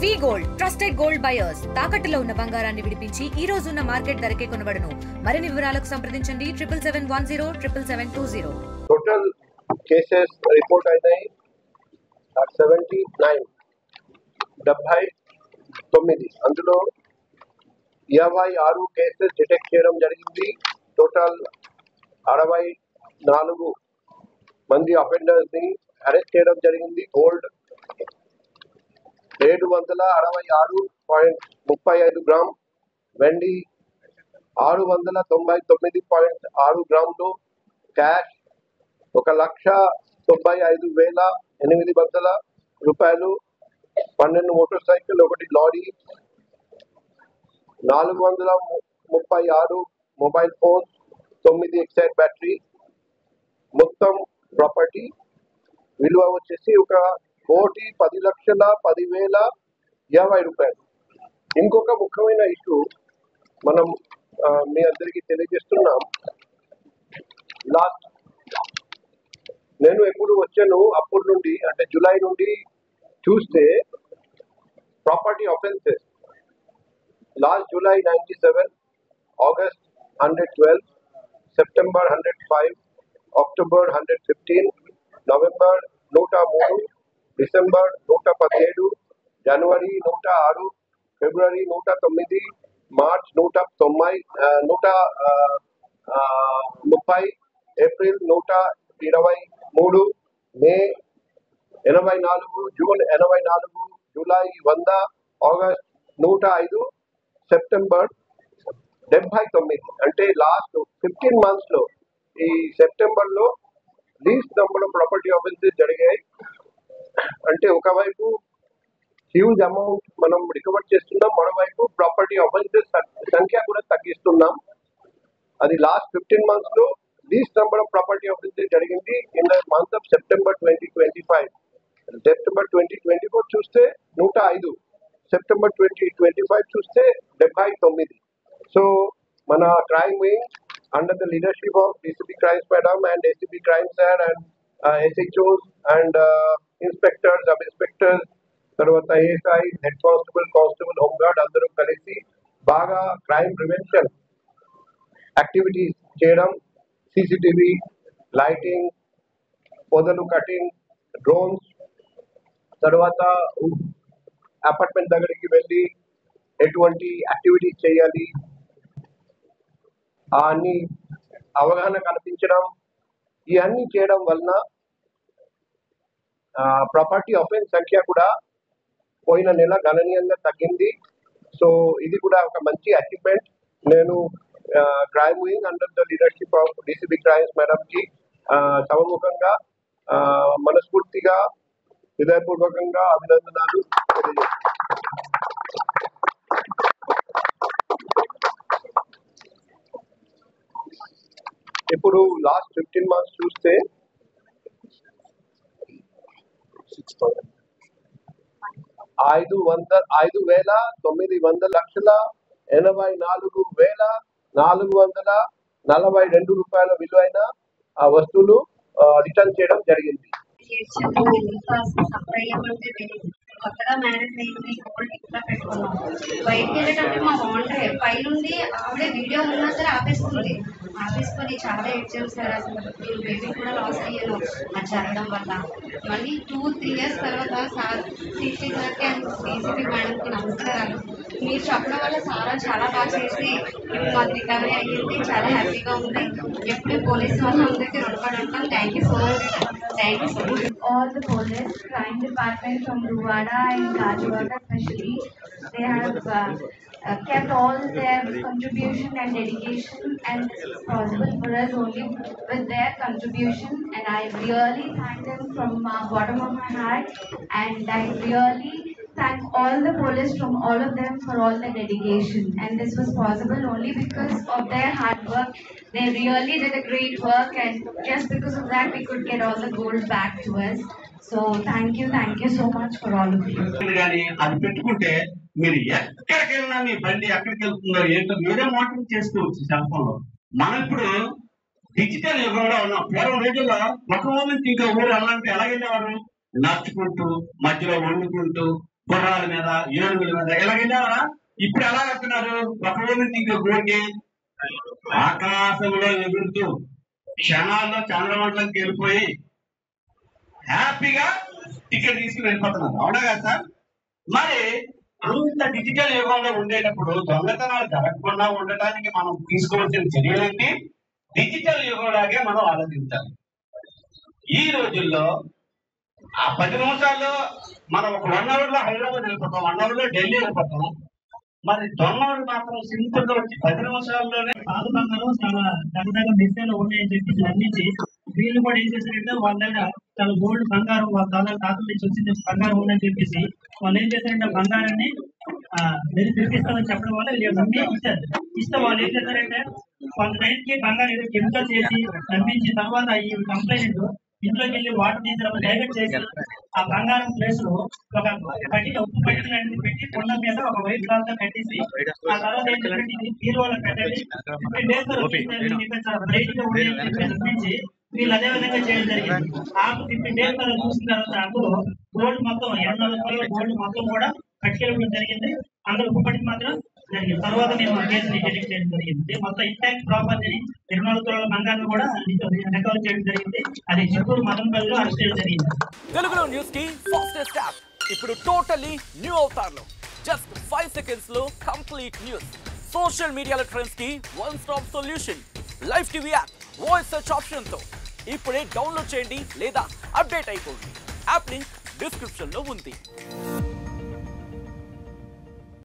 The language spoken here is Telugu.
వి గోల్డ్ ట్రస్టెడ్ గోల్డ్ బయర్స్ తాకట్టులో ఉన్న బంగారాన్ని విడిపించి ఈ రోజు ఉన్న మార్కెట్ ధరకే కొనబడును. మరిన్ని వివరాలకు సంప్రదించండి 77107720. టోటల్ కేసెస్ రిపోర్ట్ అయినాయి 79. అందులో 26 కేసెస్ డిటెక్ట్ చేయడం జరిగింది. టోటల్ 64 మంది అఫెండర్స్ ని అరెస్ట్ చేయడం జరిగింది. గోల్డ్ 766.35 గ్రామ్, వెండి 699.6 గ్రాములు, క్యాష్ 1,95,800 రూపాయలు, 12 motor cycle, 1 lorry, 436 mobile phones, 9 Exide battery, మొత్తం ప్రాపర్టీ విలువ వచ్చేసి 1,10,10,50,50 రూపాయలు. ఇంకొక ముఖ్యమైన ఇష్యూ మనం మీ అందరికీ తెలియజేస్తున్నాం. లాస్ట్ నేను ఎప్పుడు వచ్చాను అప్పటి నుండి, అంటే జూలై నుండి చూస్తే property offences last July 97, August 112, September 105, October 115, November 103, December 117, జనవరి 106, ఫిబ్రవరి 109, మార్చ్ 130, ఏప్రిల్ 123, మే 84, జూన్ 84, జూలై 100, ఆగస్ట్ 105, సెప్టెంబర్ 79. అంటే లాస్ట్ 15 months లో ఈ సెప్టెంబర్ లో least number of property offences జరిగాయి. అంటే ఒకవైపు హ్యూజ్ అమౌంట్ మనం రికవర్ చేస్తున్నాం, మరోవైపు ప్రాపర్టీ ఆఫెన్సెస్ సంఖ్య కూడా తగ్గిస్తున్నాం. అది లాస్ట్ 15 months లో least number of property offences జరిగింది in the month of September 2025. September 2024 చూస్తే 105, సెప్టెంబర్ 2025 చూస్తే 79. సో మన crime wing under the leadership of DCP Crimes Madam and ACP Crimes Sir and SHOs and inspectors, sub inspectors, తర్వాత ASI, head constable, constable, home guard అందరూ కలిసి బాగా క్రైమ్ ప్రివెన్షన్ యాక్టివిటీస్ చేయడం, CCTV, లైటింగ్, పొదలు కటింగ్, డ్రోన్స్, తర్వాత అపార్ట్మెంట్ దగ్గరికి వెళ్ళి ఎటువంటి యాక్టివిటీస్ చేయాలి అన్ని అవగాహన కల్పించడం, ఇవన్నీ చేయడం వలన ప్రాపర్టీ ఆఫెన్స్ సంఖ్య కూడా పోయిన నెల గణనీయంగా తగ్గింది. సో ఇది కూడా ఒక మంచి అచీవ్మెంట్. నేను crime wing under the leadership of DCP crimes madam కి సభముఖంగా మనస్ఫూర్తిగా హృదయపూర్వకంగా అభినందనలు తెలియజేస్తున్నాను. ఇప్పుడు లాస్ట్ 15 months చూస్తే 5,984,442 రూపాయల విలువైన ఆ వస్తువులు రిటర్న్ చేయడం జరిగింది. కొత్తగా మ్యారేజ్ అయింది, గోల్డ్ ఇంట్లో పెట్టుకున్నాం. బయటకు వెళ్ళేటప్పుడు మా ఓనర్ పై నుండి ఆవిడే వీడియో ఉన్నా సరే ఆపేసుకొని చాలా ఏడ్చాను సార్. అసలు నేను బేబీ కూడా లాస్ అయ్యాను అది జరగడం వల్ల. మళ్ళీ 2-3 years తర్వాత సార్ సిటీ సార్కి అండ్ DCP మేడంకి నమస్కారాలు. మీరు చెప్పడం వల్ల సారా చాలా బాగా చేసి ఇప్పుడు మాకు రికవరీ అయ్యింది, చాలా హ్యాపీగా ఉంది. ఎప్పుడు పోలీస్ వాళ్ళందరికీ రుణపడి ఉంటాం. Thank you so much. Thank you so much. All the police crime department from Ruvada and Gajwada especially, they have kept all their contribution and dedication, and this is possible for us only with their contribution, and I really thank them from bottom of my heart, and I really thank all the police from all of them for all their dedication, and this was possible only because of their hard work. They really did a great work, and just because of that we could get all the gold back to us. So thank you so much for all of you. కానీ అది పెట్టుకుంటే మీరు ఎక్కడికి వెళ్ళినా మీ బండి ఎక్కడికి వెళ్తుందో ఏంటో మీరే మోటరింగ్ చేసుకోవచ్చు సెల్ ఫోన్ లో. మనం ఇప్పుడు డిజిటల్ యుగంలో ఉన్నాం. పూర్వం రోజుల్లో ఒక ఊరు నుంచి ఇంకో ఊరు వెళ్ళాలంటే ఎలా వెళ్ళేవారు? నడుచుకుంటూ, మధ్యలో వండుకుంటూ, గుర్రాల మీద, ఏనుగుల మీద ఇలా వెళ్ళావరా? ఇప్పుడు ఎలా వెళ్తున్నారు? ఒక ఊరి నుంచి ఇంకొక ఊరికి ఆకాశంలో ఎగురుతూ క్షణాల్లో చంద్రమండలంకి వెళ్ళిపోయి హ్యాపీగా టికెట్ తీసుకుని వెళ్ళిపోతున్నారు. అవునా కదా సార్? మరి అంత డిజిటల్ యుగంలో ఉండేటప్పుడు దొంగతనాలు జరగకుండా ఉండటానికి మనం తీసుకోవాల్సిన చర్యలేంటి? డిజిటల్ యుగంలాగే మనం ఆలోచించాలి. ఈ రోజుల్లో ఆ 10 నిమిషాల్లో మనం ఒక 1 hour లో హైదరాబాద్ వెళ్ళిపోతాం, 1 hour లో ఢిల్లీ వెళ్ళిపోతాం. మరి దొంగలు మాత్రం సింపుల్ గా వచ్చి 10 నిమిషాల్లోనే పాత బంగారం చాలా దగ్గర డిస్టైల్ ఉన్నాయని చెప్పేసి నమ్మించి వీళ్ళు కూడా ఏం చేశారంటే వాళ్ళ దగ్గర చాలా గోల్డ్ బంగారం వాళ్ళ తాతల నుంచి వచ్చింది బంగారం ఉందని చెప్పేసి వాళ్ళు ఏం చేశారంటే బంగారాన్ని మీరు తిరిగిస్తామని చెప్పడం వల్ల వీళ్ళు నమ్మి ఇచ్చారు. ఇస్తే వాళ్ళు ఏం చేశారంటే కొంత టైంకి బంగారం ఏదో కెమికల్ చేసి నమ్మించి తర్వాత ఈ కంప్లైంట్ ఇంట్లోకి వెళ్ళి వాటర్ తీసి డైవర్ట్ చేసి ఆ బంగారం ప్లేస్ లో ఒక పట్టిక ఉప్పు పట్టిక పెట్టి కొండ మీద ఒక వైట్ క్లాత్ తో కట్టేసి ఆ తర్వాత ఏంటంటే హీరోలో పెట్టండి 15 days బ్రైట్ గా ఉండే వీళ్ళు అదే విధంగా చేయడం జరిగింది. ఆ 15 days చూసిన తర్వాత అందులో గోల్డ్ మొత్తం 800 గోల్డ్ మొత్తం కూడా పట్టుకెళ్ళడం జరిగింది. అందులో ఉప్పు పట్టిక మాత్రం జరిగింది. తర్వాత మేము ఆ కేసుని డిటెక్ట్ చేయడం జరిగింది. మొత్తం ఇంటాక్ట్ ప్రాపర్టీని 24 తులాల బంగారం కూడా రికవర్ చేయడం జరిగింది. అది చిత్తూరు మదనపల్లిలో అరెస్ట్ చేయడం జరిగింది. తెలుగులో న్యూస్ కి ఫాస్టెస్ట్ యాప్ ఇప్పుడు టోటలీ న్యూ అవతార్లో జస్ట్ 5 seconds లో కంప్లీట్ న్యూస్. సోషల్ మీడియాలో ట్రెండ్స్ కి one stop solution. Live TV app voice search option తో ఇప్పుడే డౌన్లోడ్ చేయండి లేదా అప్డేట్ అయిపోండి. యాప్ లింక్ డిస్క్రిప్షన్ లో ఉంది.